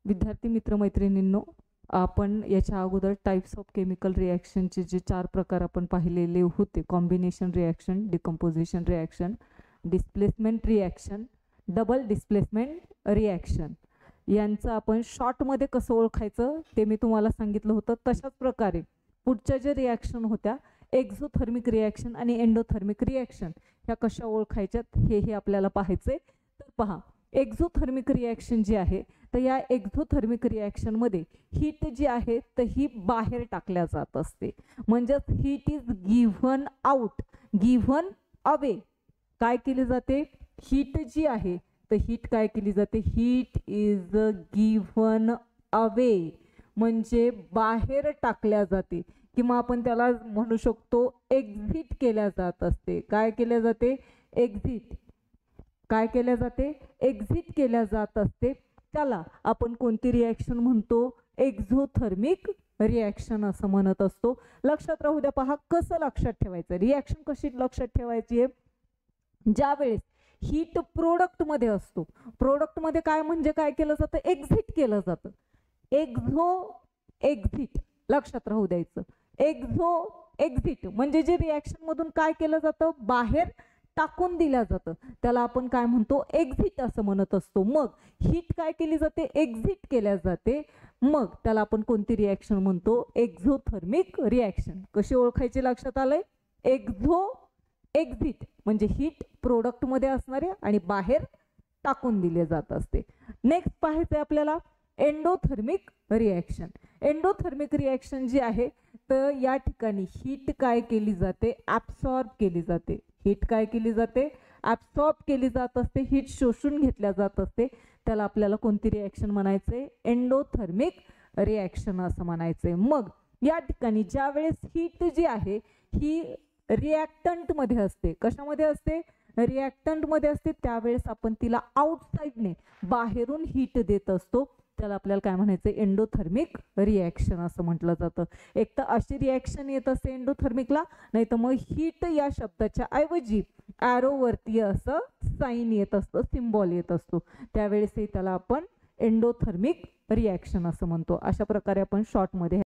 विद्यार्थी मित्रमैत्रिणींनो, आपण याच्या अगोदर टाइप्स ऑफ केमिकल रिॲक्शनचे जे 4 प्रकार आपण पाहिलेले होते, combination reaction, decomposition reaction, displacement reaction, double displacement reaction, यांचं आपण शॉर्टमध्ये कसं ओळखायचं ते मी तुम्हाला सांगितलं होतं. तशाच प्रकारे पुढच्या जे रिॲक्शन होत्या, एक्झोथर्मिक रिॲक्शन आणि एंडोथर्मिक रिॲक्शन, ह्या कशा ओळखायच्यात हे आपल्याला पाहायचंय. तर पहा, एक्झोथर्मिक रिॲक्शन जी आहे, तर या एक्झोथर्मिक रिॲक्शनमध्ये हीट जी आहे तर ही बाहेर टाकल्या जात असते. म्हणजे heat is given out, given away. काय केली जाते? हीट जी आहे तर हीट काय केली जाते? हीट इज गिव्हन अवे, म्हणजे बाहेर टाकल्या जाते, किंवा आपण त्याला म्हणू शकतो एक्झिट केल्या जात असते. काय केल्या जाते? एक्झिट. काय केल्या जाते? एक्झिट केल्या जात असते. त्याला आपण कोणती रिॲक्शन म्हणतो? एक्झोथर्मिक रिॲक्शन असं म्हणत असतो. लक्षात राहू द्या. पहा कसं लक्षात ठेवायचं. रिॲक्शन कशी लक्षात ठेवायची आहे? ज्या वेळेस हीट प्रोडक्ट मध्ये असतो, प्रोडक्ट मध्ये काय म्हणजे काय केलं जातं? एक्झिट केलं जातं. एक्झिट लक्षात राहू द्यायचं. एक्झिट म्हणजे जे रिॲक्शन मधून काय केलं जातं? बाहेर टाकून दिल्या जातं, त्याला आपण काय म्हणतो? एक्झिट असं म्हणत असतो. मग हीट काय केली जाते? एक्झिट केल्या जाते. मग त्याला आपण कोणती रिॲक्शन म्हणतो? Exothermic reaction. कशी ओळखायची? लक्षात आलंय? एक्झिट म्हणजे हीट प्रोडक्ट मध्ये असणारे आणि बाहेर टाकून दिले जात असते. नेक्स्ट पाहायचंय आपल्याला एंडोथर्मिक रिॲक्शन. एंडोथर्मिक रिॲक्शन जी आहे तर या ठिकाणी हीट काय केली जाते? ऍब्सॉर्ब केली जाते. हीट काय केली जाते? ऍब्सॉर्ब केली जात असते. हीट शोषून घेतल्या जात असते. त्याला आपल्याला कोणती रिॲक्शन म्हणायचंय? एंडोथर्मिक रिॲक्शन असं म्हणायचंय. मग या ठिकाणी ज्या वेळेस हीट जी आहे ही रिॲक्टंट मध्ये असते. कशामध्ये असते? रिॲक्टंट मध्ये असते. त्यावेळेस आपण तिला आउटसाइडने बाहेरून हीट देत असतो. त्याला आपल्याला काय म्हणायचं? एंडोथर्मिक रिॲक्शन असं म्हटलं जातं. एक तर अशी रिॲक्शन येत असते एंडोथर्मिकला, नाही तर मग हीट या शब्दाच्या ऐवजी ॲरोवरती असं साईन येत असतं, सिम्बॉल येत असतो. त्यावेळेस त्याला आपण एंडोथर्मिक रिॲक्शन असं म्हणतो. अशा प्रकारे आपण शॉर्टमध्ये